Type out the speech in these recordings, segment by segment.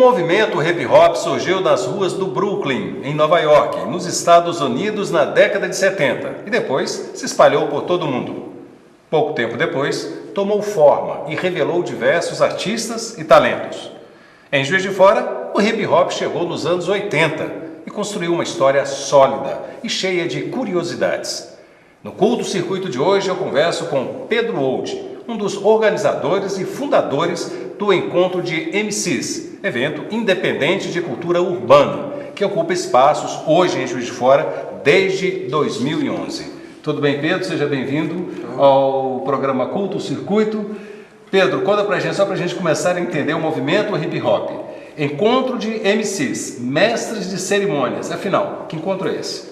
movimento hip hop surgiu nas ruas do Brooklyn, em Nova York, nos Estados Unidos, na década de 70 e depois se espalhou por todo o mundo. Pouco tempo depois, tomou forma e revelou diversos artistas e talentos. Em Juiz de Fora, o hip hop chegou nos anos 80 e construiu uma história sólida e cheia de curiosidades. No Culto Circuito de hoje eu converso com Pedro Old, um dos organizadores e fundadores do Encontro de MCs, evento independente de cultura urbana, que ocupa espaços hoje em Juiz de Fora desde 2011. Tudo bem, Pedro? Seja bem-vindo ao programa Culto Circuito. Pedro, conta pra gente, só pra gente começar a entender o movimento hip hop. Encontro de MCs, mestres de cerimônias. Afinal, que encontro é esse?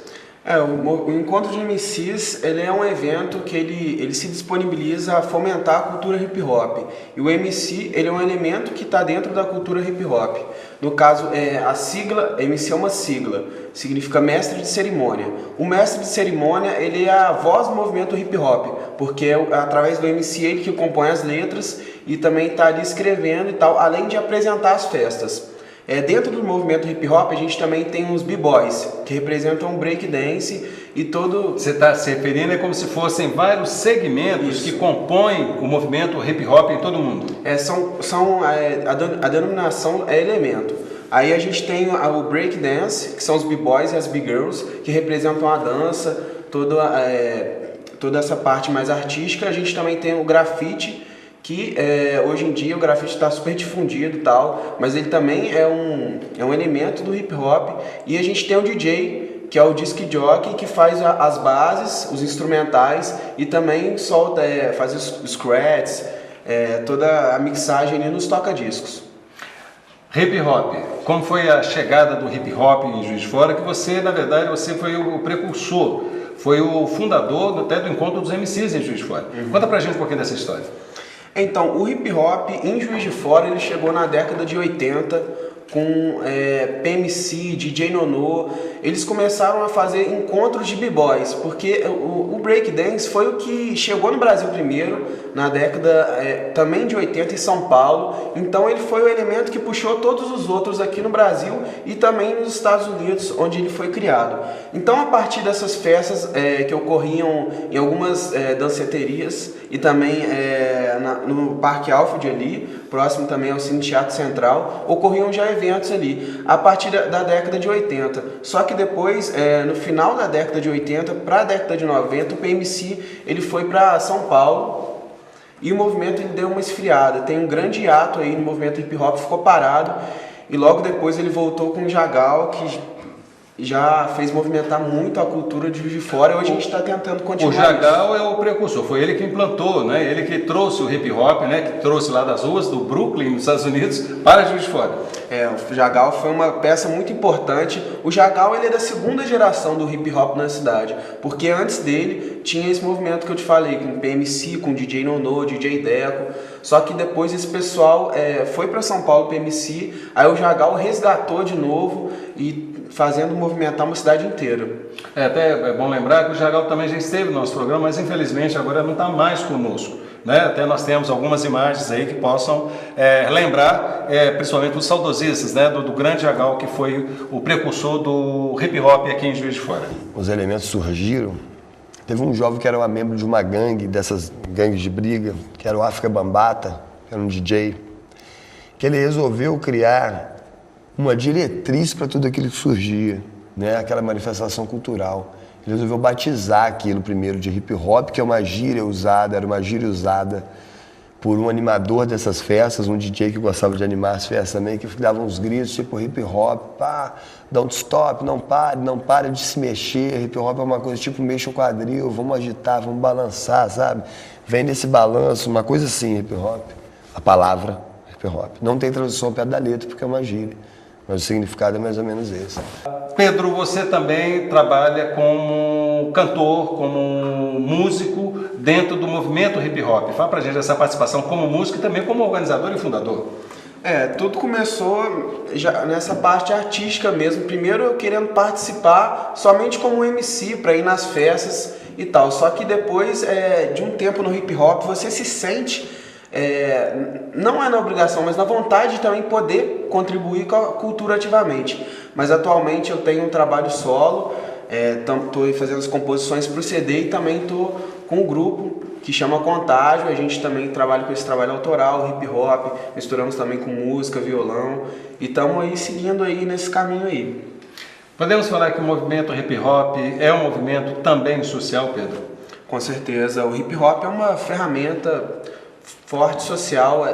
O Encontro de MCs, ele é um evento que ele se disponibiliza a fomentar a cultura hip hop. E o MC, ele é um elemento que está dentro da cultura hip hop. No caso, a sigla, MC é uma sigla, significa mestre de cerimônia. O mestre de cerimônia, ele é a voz do movimento hip hop, porque é através do MC ele que compõe as letras e também está ali escrevendo e tal, além de apresentar as festas. Dentro do movimento hip hop a gente também tem os b-boys, que representam o breakdance e todo... Você está se referindo como se fossem vários segmentos que compõem o movimento hip hop em todo o mundo. A denominação é elemento. Aí a gente tem o breakdance, que são os b-boys e as b-girls, que representam a dança, toda essa parte mais artística. A gente também tem o grafite, que hoje em dia o grafite está super difundido e tal, mas ele também é um elemento do hip hop. E a gente tem o DJ, que é o disc jockey, que faz as bases, os instrumentais e também solta, faz os scratches, toda a mixagem ali nos toca-discos. Hip hop, como foi a chegada do hip hop em Juiz de Fora, que você, na verdade, você foi o precursor, foi o fundador até do Encontro dos MCs em Juiz de Fora. Conta pra gente um pouquinho dessa história. Então, o hip hop em Juiz de Fora ele chegou na década de 80 com PMC, DJ Nonô. Eles começaram a fazer encontros de b-boys, porque o breakdance foi o que chegou no Brasil primeiro, na década também de 80 em São Paulo. Então ele foi o elemento que puxou todos os outros aqui no Brasil e também nos Estados Unidos, onde ele foi criado. Então a partir dessas festas que ocorriam em algumas danceterias e também no Parque Alfred ali, próximo também ao Cine Teatro Central, ocorriam já eventos ali, a partir da década de 80. Só que depois, no final da década de 80 para a década de 90, o PMC ele foi para São Paulo e o movimento ele deu uma esfriada. Tem um grande hiato aí no movimento hip hop, ficou parado e logo depois ele voltou com o Jagal, que já fez movimentar muito a cultura de Juiz de Fora e hoje a gente está tentando continuar. O Jagal é o precursor, foi ele que implantou, né? Ele que trouxe o hip hop, né? Que trouxe lá das ruas do Brooklyn, nos Estados Unidos, para Juiz de Fora. O Jagal foi uma peça muito importante. O Jagal ele é da segunda geração do hip hop na cidade, porque antes dele tinha esse movimento que eu te falei, com PMC, com DJ Nonô, DJ Deco. Só que depois esse pessoal foi para São Paulo, PMC, aí o Jagal resgatou de novo e fazendo movimentar uma cidade inteira. Até é bom lembrar que o Jagal também já esteve no nosso programa, mas infelizmente agora não está mais conosco, né? Até nós temos algumas imagens aí que possam lembrar, principalmente os saudosistas, né? Do grande Jagal, que foi o precursor do hip hop aqui em Juiz de Fora. Os elementos surgiram. Teve um jovem que era membro de uma gangue, dessas gangues de briga, que era o África Bambata, que era um DJ, que ele resolveu criar uma diretriz para tudo aquilo que surgia, né? Aquela manifestação cultural. Ele resolveu batizar aquilo primeiro de hip hop, que é uma gíria usada, era uma gíria usada por um animador dessas festas, um DJ que gostava de animar as festas também, que dava uns gritos tipo hip hop, pá, don't stop, não pare de se mexer, hip hop é uma coisa tipo mexa o quadril, vamos agitar, vamos balançar, sabe? Vem nesse balanço, uma coisa assim, hip hop. A palavra hip hop. Não tem tradução ao pé da letra porque é uma gíria. Mas o significado é mais ou menos esse. Pedro, você também trabalha como cantor, como músico dentro do movimento hip hop. Fala pra gente essa participação como músico e também como organizador e fundador. Tudo começou já nessa parte artística mesmo. Primeiro eu querendo participar somente como MC para ir nas festas e tal. Só que depois de um tempo no hip hop você se sente não é na obrigação, mas na vontade de também poder contribuir com a cultura ativamente. Mas atualmente eu tenho um trabalho solo, estou fazendo as composições para o CD e também estou com um grupo que chama Contágio. A gente também trabalha com esse trabalho autoral, hip hop, misturamos também com música, violão, e estamos aí seguindo aí nesse caminho aí. Podemos falar que o movimento hip hop é um movimento também social, Pedro? Com certeza, o hip hop é uma ferramenta forte social.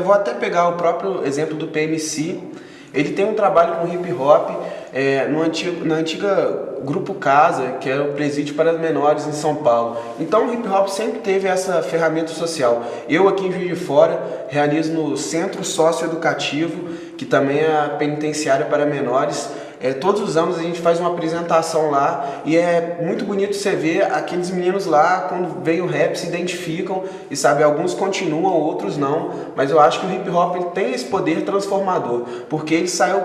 Vou até pegar o próprio exemplo do PMC. Ele tem um trabalho com hip hop na antiga Grupo Casa, que era o presídio para menores em São Paulo. Então o hip hop sempre teve essa ferramenta social. Eu aqui em Juiz de Fora realizo no Centro Socioeducativo, que também é a penitenciária para menores. Todos os anos a gente faz uma apresentação lá e é muito bonito você ver aqueles meninos lá, quando vem o rap, se identificam e sabe, alguns continuam, outros não, mas eu acho que o hip hop ele tem esse poder transformador, porque ele saiu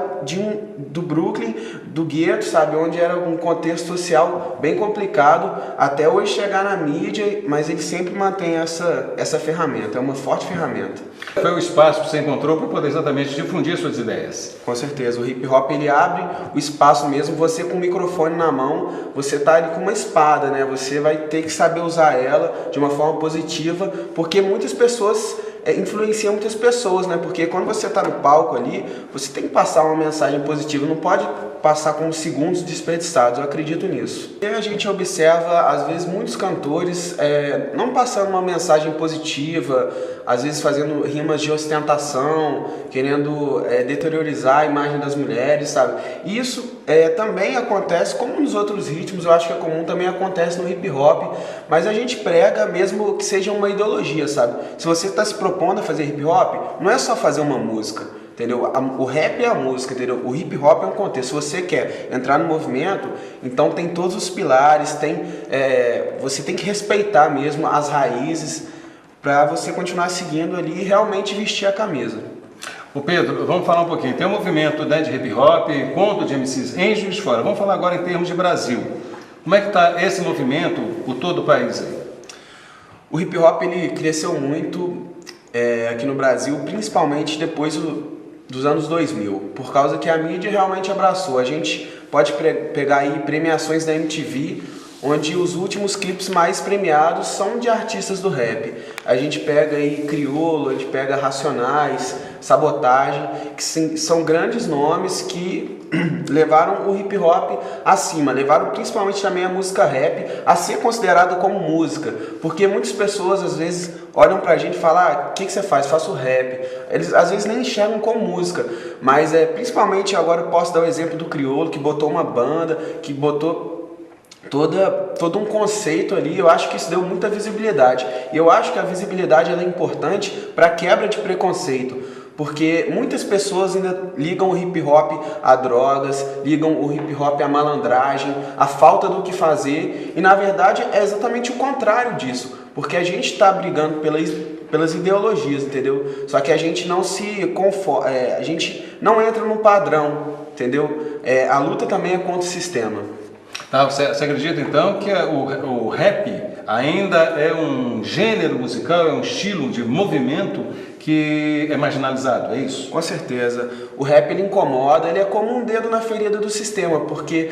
do Brooklyn, do gueto, sabe, onde era um contexto social bem complicado, até hoje chegar na mídia, mas ele sempre mantém essa ferramenta, é uma forte ferramenta. Foi o espaço que você encontrou para poder exatamente difundir suas ideias? Com certeza, o hip hop ele abre o espaço mesmo, você com o microfone na mão, você tá ali com uma espada, né? Você vai ter que saber usar ela de uma forma positiva, porque muitas pessoas influenciam muitas pessoas, né? Porque quando você tá no palco ali, você tem que passar uma mensagem positiva, não pode passar com segundos desperdiçados, eu acredito nisso. E a gente observa, às vezes, muitos cantores não passando uma mensagem positiva, às vezes fazendo rimas de ostentação, querendo deteriorizar a imagem das mulheres, sabe? E isso também acontece, como nos outros ritmos, eu acho que é comum, também acontece no hip hop, mas a gente prega mesmo que seja uma ideologia, sabe? Se você está se propondo a fazer hip hop, não é só fazer uma música, entendeu? O rap é a música, entendeu? O hip hop é um contexto. Se você quer entrar no movimento, então tem todos os pilares, você tem que respeitar mesmo as raízes para você continuar seguindo ali e realmente vestir a camisa. Ô Pedro, vamos falar um pouquinho. Tem um movimento de hip hop, conto de MCs em Juiz de Fora. Vamos falar agora em termos de Brasil. Como é que está esse movimento por todo o país aí? O hip hop ele cresceu muito aqui no Brasil, principalmente depois dos anos 2000, por causa que a mídia realmente abraçou. A gente pode pegar aí premiações da MTV, onde os últimos clipes mais premiados são de artistas do rap. A gente pega aí Criolo, a gente pega Racionais, Sabotagem, que são grandes nomes que levaram o hip hop acima, levaram principalmente também a música rap a ser considerada como música, porque muitas pessoas às vezes olham pra gente e falam, o que você faz? Faço rap. Eles às vezes nem enxergam como música, mas principalmente agora eu posso dar o exemplo do Criolo, que botou uma banda, que botou todo um conceito ali. Eu acho que isso deu muita visibilidade. E eu acho que a visibilidade ela é importante para a quebra de preconceito, porque muitas pessoas ainda ligam o hip hop a drogas, ligam o hip hop à malandragem, à falta do que fazer, e na verdade é exatamente o contrário disso, porque a gente está brigando pelas ideologias, entendeu? Só que a gente não se conforma, a gente não entra no padrão, entendeu? A luta também é contra o sistema. Tá, você acredita então que o rap ainda é um gênero musical, é um estilo de movimento que é marginalizado, é isso? Com certeza. O rap ele incomoda, ele é como um dedo na ferida do sistema, porque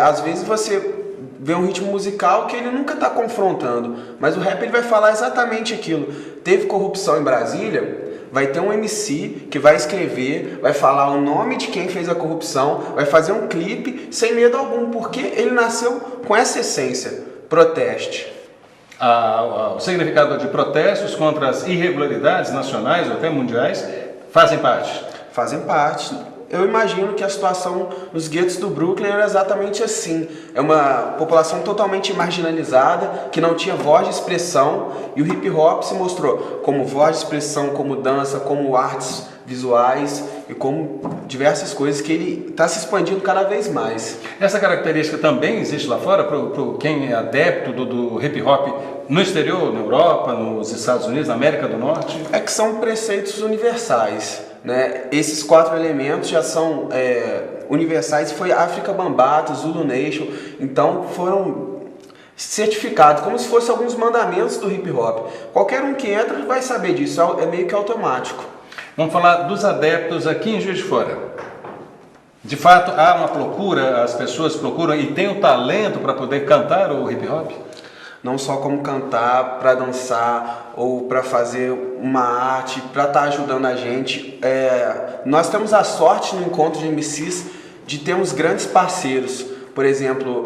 às vezes você vê um ritmo musical que ele nunca está confrontando, mas o rap ele vai falar exatamente aquilo. Teve corrupção em Brasília? Vai ter um MC que vai escrever, vai falar o nome de quem fez a corrupção, vai fazer um clipe sem medo algum, porque ele nasceu com essa essência, proteste. O significado de protestos contra as irregularidades nacionais ou até mundiais fazem parte? Fazem parte. Eu imagino que a situação nos guetos do Brooklyn era exatamente assim. É uma população totalmente marginalizada, que não tinha voz de expressão, e o hip hop se mostrou como voz de expressão, como dança, como artes visuais e como diversas coisas, que ele está se expandindo cada vez mais. Essa característica também existe lá fora para quem é adepto do hip hop no exterior, na Europa, nos Estados Unidos, na América do Norte? É que são preceitos universais, né? Esses 4 elementos já são universais. Foi África Bambata, Zulu Nation, então certificado, como se fosse alguns mandamentos do hip hop. Qualquer um que entra vai saber disso, é meio que automático. Vamos falar dos adeptos aqui em Juiz de Fora. De fato, há uma procura, as pessoas procuram e têm o talento para poder cantar o hip hop? Não só como cantar, para dançar ou para fazer uma arte, para estar ajudando a gente. Nós temos a sorte no encontro de MCs de termos grandes parceiros. Por exemplo,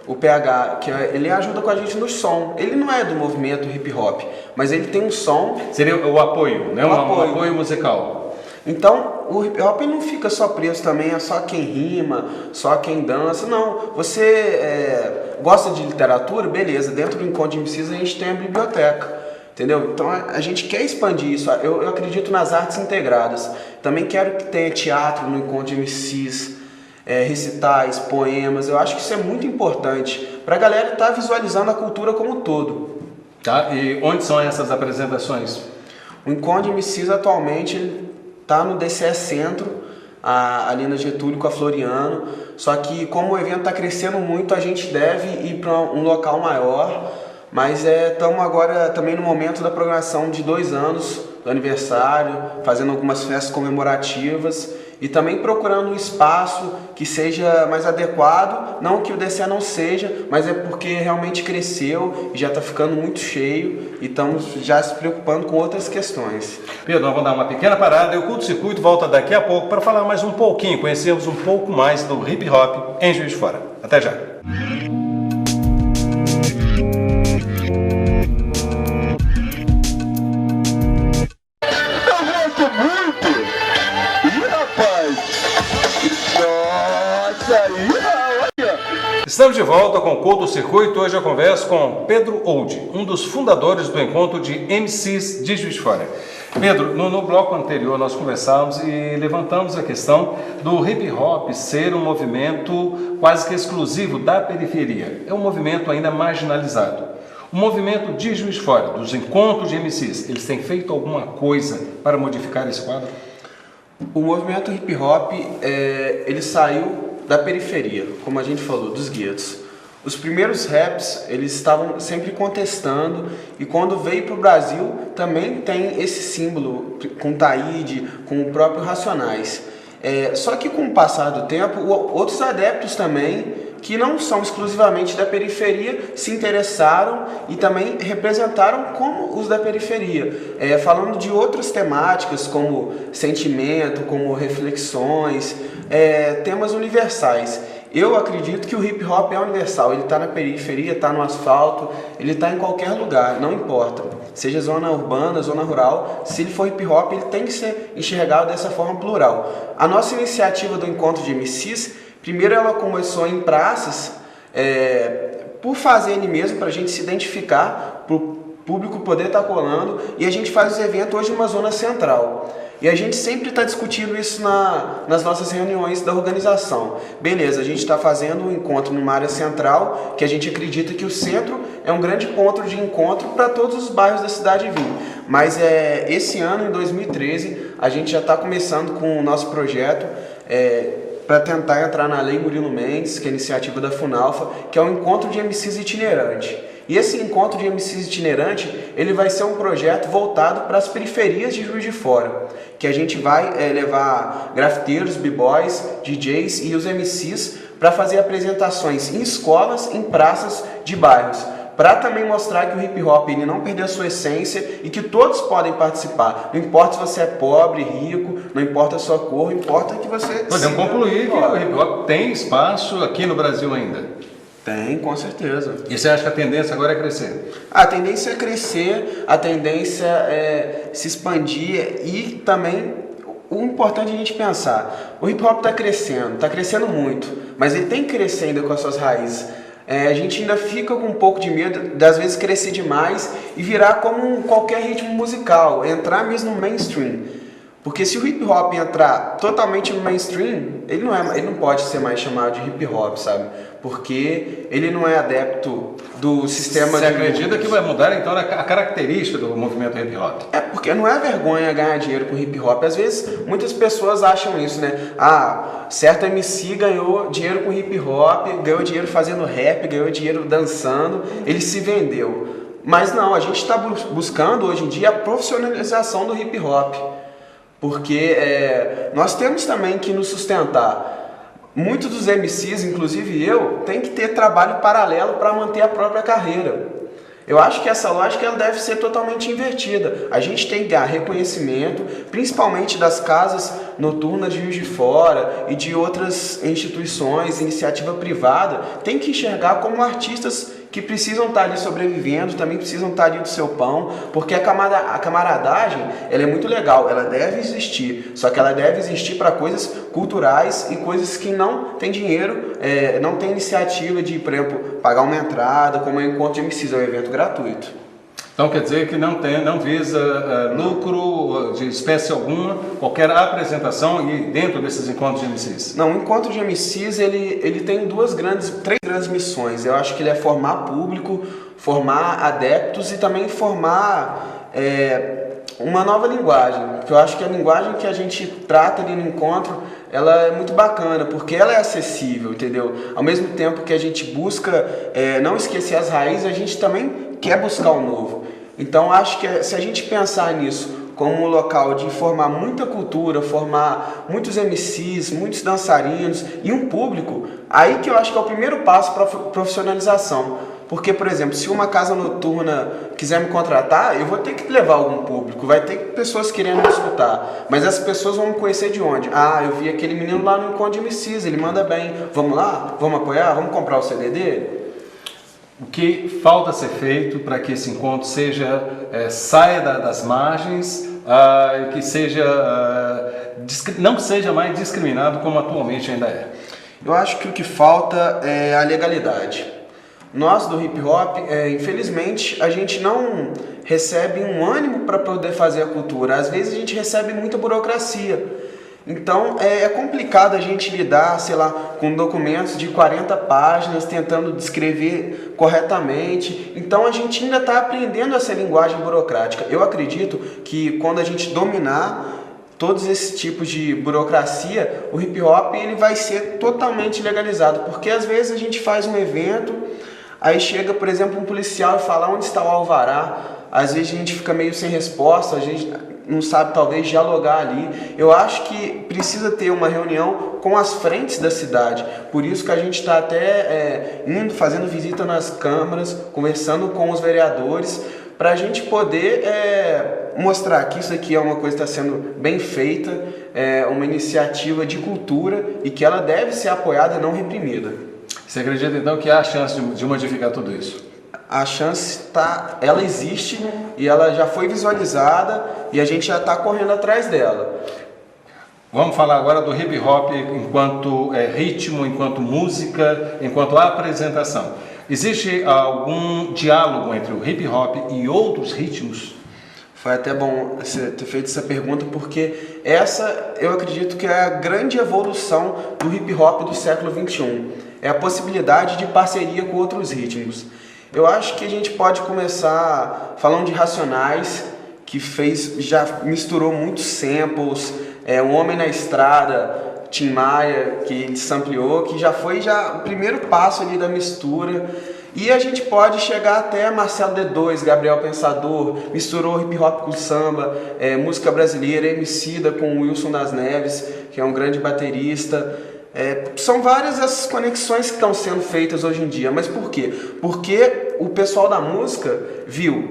o PH, ele ajuda com a gente no som. Ele não é do movimento hip hop, mas ele tem um som... Seria o apoio, né? Um apoio musical. Então, o hip hop não fica só preso também a só quem rima, só quem dança. Não, você gosta de literatura? Beleza, dentro do encontro de MCs a gente tem a biblioteca. Entendeu? Então a gente quer expandir isso. Eu acredito nas artes integradas. Também quero que tenha teatro no encontro de MCs, recitais, poemas. Eu acho que isso é muito importante para a galera estar visualizando a cultura como um todo. Tá? E onde são essas apresentações? O encontro de MCs atualmente está no DCE Centro, ali na Getúlio com a Floriano. Só que como o evento está crescendo muito, a gente deve ir para um local maior. Mas estamos agora também no momento da programação de 2 anos do aniversário, fazendo algumas festas comemorativas e também procurando um espaço que seja mais adequado, não que o DCE não seja, mas é porque realmente cresceu e já está ficando muito cheio e estamos já se preocupando com outras questões. Pedro, nós vamos dar uma pequena parada e o Culto Circuito volta daqui a pouco para falar mais um pouquinho, conhecermos um pouco mais do hip hop em Juiz de Fora. Até já! Estamos de volta com o Culto Circuito. Hoje eu converso com Pedro Old, um dos fundadores do encontro de MCs de Juiz de Fora. Pedro, no bloco anterior nós conversamos e levantamos a questão do hip hop ser um movimento quase que exclusivo da periferia. É um movimento ainda marginalizado. O movimento de Juiz de Fora, dos encontros de MCs, eles têm feito alguma coisa para modificar esse quadro? O movimento hip hop, ele saiu da periferia, como a gente falou, dos guetos. Os primeiros raps, eles estavam sempre contestando e quando veio para o Brasil também tem esse símbolo com Taíde, com o próprio Racionais. Só que com o passar do tempo, outros adeptos também, que não são exclusivamente da periferia, se interessaram e também representaram como os da periferia, falando de outras temáticas como sentimento, como reflexões, temas universais. Eu acredito que o hip hop é universal, ele está na periferia, está no asfalto, ele está em qualquer lugar, não importa. Seja zona urbana, zona rural, se ele for hip hop, ele tem que ser enxergado dessa forma plural. A nossa iniciativa do Encontro de MCs, primeiro ela começou em praças, por fazer ele mesmo, para a gente se identificar, para o público poder estar colando, e a gente faz os eventos hoje em uma zona central. E a gente sempre está discutindo isso nas nossas reuniões da organização. Beleza, a gente está fazendo um encontro numa área central, que a gente acredita que o centro é um grande ponto de encontro para todos os bairros da cidade vir. Mas esse ano, em 2013, a gente já está começando com o nosso projeto para tentar entrar na Lei Murilo Mendes, que é a iniciativa da Funalfa, que é um encontro de MCs itinerante. E esse encontro de MCs itinerante, ele vai ser um projeto voltado para as periferias de Juiz de Fora, que a gente vai levar grafiteiros, b-boys, DJs e os MCs para fazer apresentações em escolas, em praças de bairros, para também mostrar que o hip hop ele não perdeu a sua essência e que todos podem participar. Não importa se você é pobre, rico, não importa a sua cor, importa que você... Podemos concluir que o hip hop tem espaço aqui no Brasil ainda. Tem, com certeza. E você acha que a tendência agora é crescer? A tendência é crescer, a tendência é se expandir e também o importante é a gente pensar, o hip hop está crescendo muito, mas ele tem que crescer ainda com as suas raízes. A gente ainda fica com um pouco de medo das vezes crescer demais e virar como qualquer ritmo musical, entrar mesmo no mainstream. Porque se o hip hop entrar totalmente no mainstream, ele não pode ser mais chamado de hip hop, sabe? Porque ele não é adepto do sistema Você de acredita lucros. que vai mudar então a característica do movimento hip hop? É porque não é vergonha ganhar dinheiro com hip hop. Às vezes muitas pessoas acham isso, né? Ah, certo MC ganhou dinheiro com hip hop, ganhou dinheiro fazendo rap, ganhou dinheiro dançando, ele se vendeu. Mas não, a gente está buscando hoje em dia a profissionalização do hip hop. Porque nós temos também que nos sustentar. Muitos dos MCs, inclusive eu, tem que ter trabalho paralelo para manter a própria carreira. Eu acho que essa lógica ela deve ser totalmente invertida. A gente tem que ganhar reconhecimento, principalmente das casas noturnas de Juiz de Fora e de outras instituições, iniciativa privada, tem que enxergar como artistas que precisam estar ali sobrevivendo, também precisam estar ali do seu pão, porque a camaradagem ela é muito legal, ela deve existir, só que ela deve existir para coisas culturais e coisas que não tem dinheiro, não tem iniciativa de, por exemplo, pagar uma entrada, como é o Encontro de MCs, é um evento gratuito. Então quer dizer que não visa lucro de espécie alguma, qualquer apresentação e dentro desses encontros de MCs? Não, o Encontro de MCs ele tem três grandes missões. Eu acho que ele é formar público, formar adeptos e também formar uma nova linguagem. Porque eu acho que a linguagem que a gente trata ali no encontro, ela é muito bacana, porque ela é acessível, entendeu? Ao mesmo tempo que a gente busca não esquecer as raízes, a gente também quer buscar o novo. Então acho que se a gente pensar nisso como um local de formar muita cultura, formar muitos MCs, muitos dançarinos e um público, aí que eu acho que é o primeiro passo para a profissionalização. Porque, por exemplo, se uma casa noturna quiser me contratar, eu vou ter que levar algum público, vai ter pessoas querendo me escutar. Mas as pessoas vão me conhecer de onde? Ah, eu vi aquele menino lá no Encontro de MCs, ele manda bem. Vamos lá? Vamos apoiar? Vamos comprar o CD dele? O que falta ser feito para que esse encontro saia das margens e que não seja mais discriminado como atualmente ainda é? Eu acho que o que falta é a legalidade. Nós do hip hop, infelizmente, a gente não recebe um ânimo para poder fazer a cultura. Às vezes a gente recebe muita burocracia. Então é complicado a gente lidar, sei lá, com documentos de 40 páginas, tentando descrever corretamente. Então a gente ainda está aprendendo essa linguagem burocrática. Eu acredito que quando a gente dominar todos esses tipos de burocracia, o hip hop ele vai ser totalmente legalizado. Porque às vezes a gente faz um evento, aí chega, por exemplo, um policial e fala onde está o alvará. Às vezes a gente fica meio sem resposta, a gente não sabe talvez dialogar ali. Eu acho que precisa ter uma reunião com as frentes da cidade. Por isso que a gente está até fazendo visita nas câmaras, conversando com os vereadores, para a gente poder mostrar que isso aqui é uma coisa que está sendo bem feita, uma iniciativa de cultura e que ela deve ser apoiada e não reprimida. Você acredita então que há chance de modificar tudo isso? A chance ela existe e ela já foi visualizada e a gente já está correndo atrás dela. Vamos falar agora do hip hop enquanto ritmo, enquanto música, enquanto apresentação. Existe algum diálogo entre o hip hop e outros ritmos? Foi até bom você ter feito essa pergunta, porque essa eu acredito que é a grande evolução do hip hop do século XXI. É a possibilidade de parceria com outros ritmos. Eu acho que a gente pode começar falando de Racionais, que já misturou muitos samples, O Homem na Estrada, Tim Maia, que sampleou, que já foi o primeiro passo ali da mistura. E a gente pode chegar até Marcelo D2, Gabriel Pensador, misturou hip hop com samba, música brasileira, Emicida com Wilson das Neves, que é um grande baterista. São várias as conexões que estão sendo feitas hoje em dia, mas por quê? Porque o pessoal da música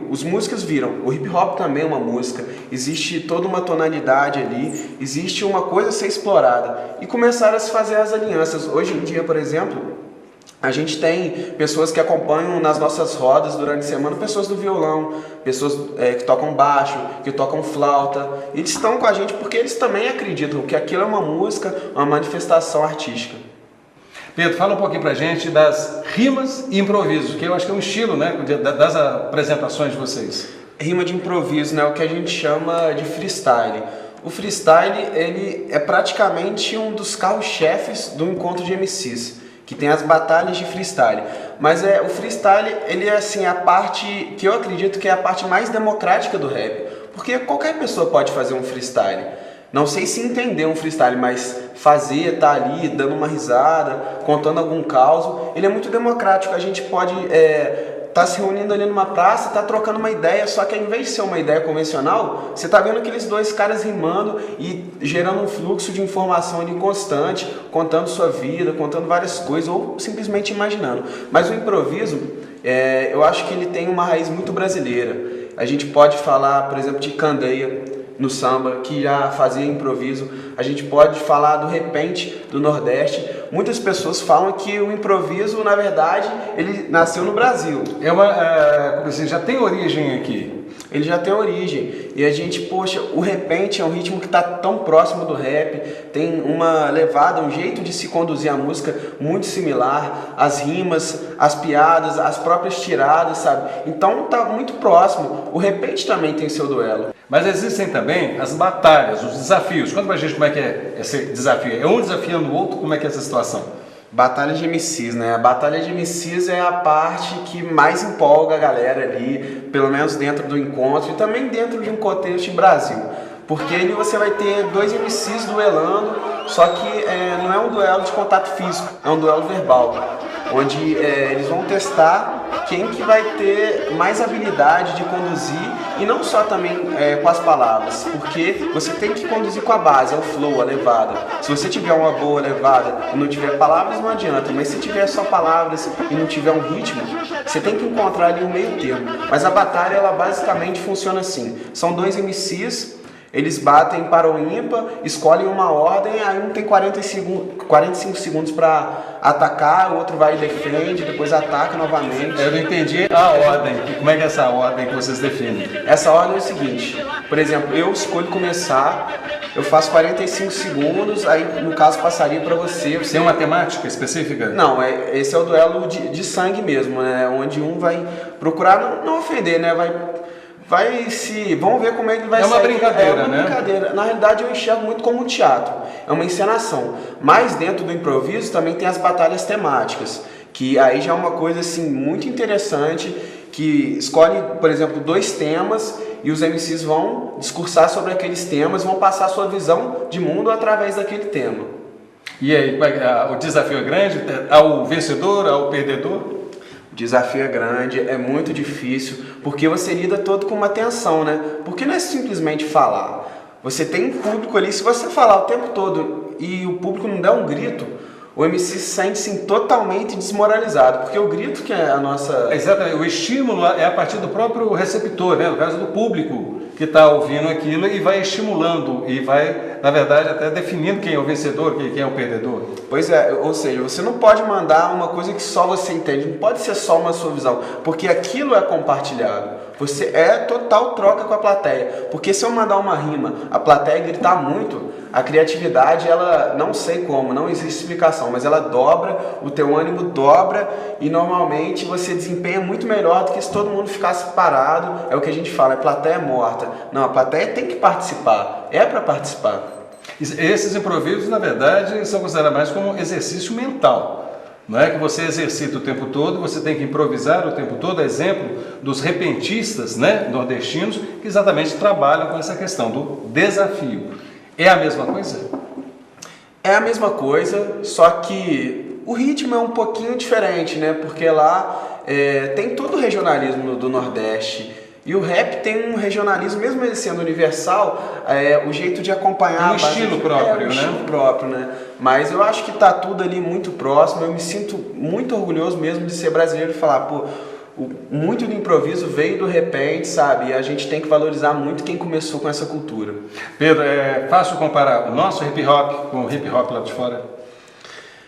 os músicos viram, o hip hop também é uma música, existe toda uma tonalidade ali, existe uma coisa a ser explorada e começaram a se fazer as alianças. Hoje em dia, por exemplo, a gente tem pessoas que acompanham nas nossas rodas durante a semana, pessoas do violão, pessoas que tocam baixo, que tocam flauta. Eles estão com a gente porque eles também acreditam que aquilo é uma música, uma manifestação artística. Pedro, fala um pouquinho pra gente das rimas e improvisos, que eu acho que é um estilo, né, das apresentações de vocês. Rima de improviso, né, o que a gente chama de freestyle. O freestyle ele é praticamente um dos carros-chefes do Encontro de MCs. que tem as batalhas de freestyle. Mas o freestyle, ele é assim, a parte que eu acredito que é a parte mais democrática do rap. Porque qualquer pessoa pode fazer um freestyle. Não sei se entender um freestyle, mas fazer, tá ali, dando uma risada, contando algum caos, ele é muito democrático. A gente pode tá se reunindo ali numa praça, tá trocando uma ideia, só que ao invés de ser uma ideia convencional, você tá vendo aqueles dois caras rimando e gerando um fluxo de informação ali constante, contando sua vida, contando várias coisas, ou simplesmente imaginando. Mas o improviso, eu acho que ele tem uma raiz muito brasileira. A gente pode falar, por exemplo, de Candeia, no samba, que já fazia improviso. A gente pode falar do repente do Nordeste. Muitas pessoas falam que o improviso, na verdade, ele nasceu no Brasil. Como assim, já tem origem aqui. Ele já tem origem. E a gente, poxa, o repente é um ritmo que está tão próximo do rap, tem uma levada, um jeito de se conduzir a música muito similar, as rimas, as piadas, as próprias tiradas, sabe? Então tá muito próximo. O repente também tem seu duelo. Mas existem também as batalhas, os desafios. Conta pra gente como é que é esse desafio. É um desafiando o outro? Como é que é essa situação? Batalha de MCs, né? A batalha de MCs é a parte que mais empolga a galera ali, pelo menos dentro do encontro e também dentro de um contexto de Brasil. Porque ali você vai ter dois MCs duelando, só que não é um duelo de contato físico, é um duelo verbal, onde eles vão testar quem que vai ter mais habilidade de conduzir e não só também com as palavras, porque você tem que conduzir com a base, é o flow, a levada. Se você tiver uma boa levada e não tiver palavras, não adianta, mas se tiver só palavras e não tiver um ritmo, você tem que encontrar ali um meio termo. Mas a batalha, ela basicamente funciona assim, são dois MCs, eles batem para o ímpar, escolhem uma ordem, aí um tem 45 segundos para atacar, o outro vai e defende, depois ataca novamente. Eu não entendi a ordem. Como é que é essa ordem que vocês definem? Essa ordem é o seguinte, por exemplo, eu escolho começar, eu faço 45 segundos, aí no caso passaria para você. Tem uma temática específica? Não, esse é o duelo de sangue mesmo, né? Onde um vai procurar não ofender, né? Vamos ver como é que vai sair. É uma brincadeira, né? Brincadeira. Na realidade, eu enxergo muito como um teatro. É uma encenação. Mas dentro do improviso também tem as batalhas temáticas, que aí já é uma coisa assim muito interessante, que escolhe, por exemplo, 2 temas e os MCs vão discursar sobre aqueles temas, vão passar a sua visão de mundo através daquele tema. E aí, o desafio é grande? Ao vencedor, ao perdedor? O desafio é grande, é muito difícil, porque você lida todo com uma tensão, né? Porque não é simplesmente falar. Você tem um público ali, se você falar o tempo todo e o público não der um grito, o MC se sente assim, totalmente desmoralizado, porque o grito que é a nossa... Exatamente, o estímulo é a partir do próprio receptor, né? No caso do público que está ouvindo aquilo e vai estimulando e vai, na verdade, até definindo quem é o vencedor, quem é o perdedor. Pois é, ou seja, você não pode mandar uma coisa que só você entende, não pode ser só uma sua visão, porque aquilo é compartilhado. Você total troca com a plateia, porque se eu mandar uma rima, a plateia gritar muito, a criatividade, ela, não sei como, não existe explicação, mas ela dobra, o teu ânimo dobra e normalmente você desempenha muito melhor do que se todo mundo ficasse parado. É o que a gente fala, é plateia morta. Não, a plateia tem que participar, é para participar. Esses improvisos, na verdade, são considerados mais como exercício mental. Não é que você exercita o tempo todo, você tem que improvisar o tempo todo. Exemplo dos repentistas, né, nordestinos, que exatamente trabalham com essa questão do desafio. É a mesma coisa? É a mesma coisa, só que o ritmo é um pouquinho diferente, né? Porque lá tem todo o regionalismo do Nordeste. E o rap tem um regionalismo, mesmo ele sendo universal, o jeito de acompanhar... Um estilo próprio, né? Um estilo próprio, né? Mas eu acho que tá tudo ali muito próximo, eu me sinto muito orgulhoso mesmo de ser brasileiro e falar, pô, muito do improviso veio do repente, sabe? E a gente tem que valorizar muito quem começou com essa cultura. Pedro, é fácil comparar o nosso hip hop com o hip hop lá de fora?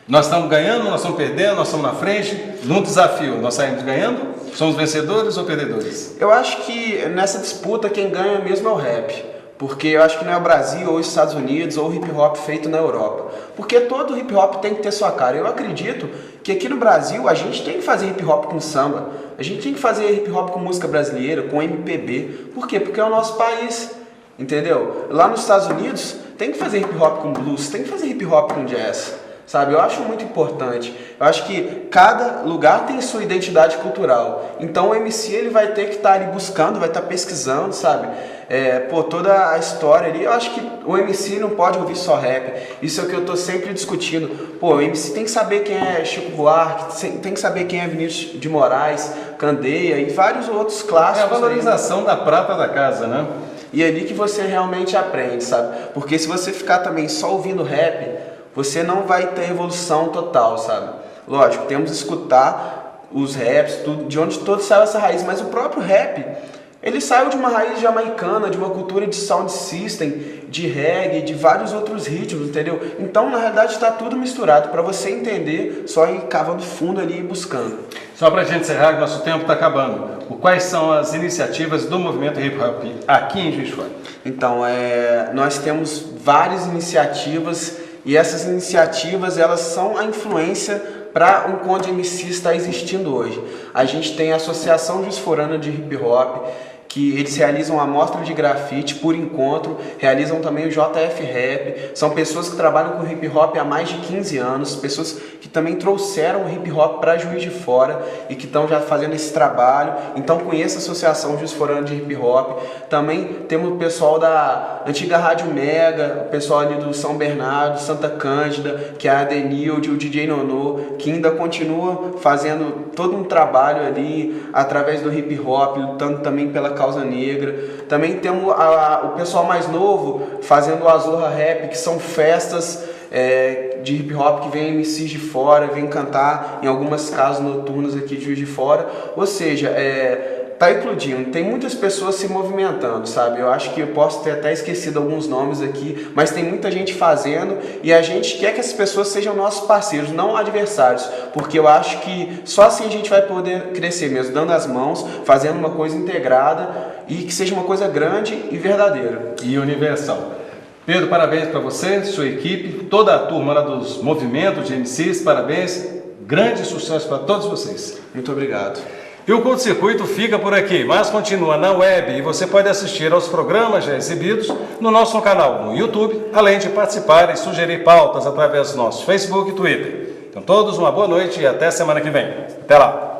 Nós estamos ganhando, nós estamos perdendo, nós estamos na frente, num desafio, nós saímos ganhando, somos vencedores ou perdedores? Eu acho que nessa disputa quem ganha mesmo é o rap, porque eu acho que não é o Brasil ou os Estados Unidos ou o hip hop feito na Europa, porque todo hip hop tem que ter sua cara. Eu acredito que aqui no Brasil a gente tem que fazer hip hop com samba, a gente tem que fazer hip hop com música brasileira, com MPB, por quê? Porque é o nosso país, entendeu? Lá nos Estados Unidos tem que fazer hip hop com blues, tem que fazer hip hop com jazz, sabe? Eu acho muito importante. Eu acho que cada lugar tem sua identidade cultural. Então o MC ele vai ter que estar ali buscando, vai estar pesquisando, sabe? Toda a história ali. Eu acho que o MC não pode ouvir só rap. Isso é o que eu tô sempre discutindo. Pô, o MC tem que saber quem é Chico Buarque, tem que saber quem é Vinícius de Moraes, Candeia e vários outros clássicos. É a valorização da prata da casa, né? E é ali que você realmente aprende, sabe? Porque se você ficar também só ouvindo rap, você não vai ter evolução total, sabe? Lógico, temos que escutar os raps, tudo, de onde todo saiu essa raiz, mas o próprio rap, ele saiu de uma raiz jamaicana, de uma cultura de sound system, de reggae, de vários outros ritmos, entendeu? Então, na realidade, está tudo misturado. Para você entender, só ir cavando fundo ali e buscando. Só para a gente encerrar, nosso tempo está acabando. Quais são as iniciativas do movimento hip hop aqui em Juiz de Fora? Então, nós temos várias iniciativas e essas iniciativas elas são a influência para o Encontro de MC está existindo hoje. A gente tem a Associação Juiz Forana de Hip Hop, que eles realizam a mostra de grafite por encontro, realizam também o JF Rap, são pessoas que trabalham com hip hop há mais de 15 anos, pessoas que também trouxeram o hip hop para Juiz de Fora e que estão já fazendo esse trabalho. Então conheça a Associação Juiz Forana de Hip Hop. Também temos o pessoal da antiga Rádio Mega, o pessoal ali do São Bernardo, Santa Cândida, que é a Adenilde, o DJ Nonô, que ainda continua fazendo todo um trabalho ali através do hip hop, lutando também pela causa negra. Também temos o pessoal mais novo fazendo o Azorra Rap, que são festas de hip hop que vem MCs de fora, vem cantar em algumas casas noturnas aqui de Juiz de Fora. Ou seja, tá eclodindo, tem muitas pessoas se movimentando, sabe? Eu acho que eu posso ter até esquecido alguns nomes aqui, mas tem muita gente fazendo e a gente quer que essas pessoas sejam nossos parceiros, não adversários, porque eu acho que só assim a gente vai poder crescer mesmo, dando as mãos, fazendo uma coisa integrada e que seja uma coisa grande e verdadeira. E universal. Pedro, parabéns para você, sua equipe, toda a turma lá dos movimentos de MCs, parabéns, grande sucesso para todos vocês. Muito obrigado. E o Curto Circuito fica por aqui, mas continua na web e você pode assistir aos programas já exibidos no nosso canal no YouTube, além de participar e sugerir pautas através do nosso Facebook e Twitter. Então todos uma boa noite e até semana que vem. Até lá!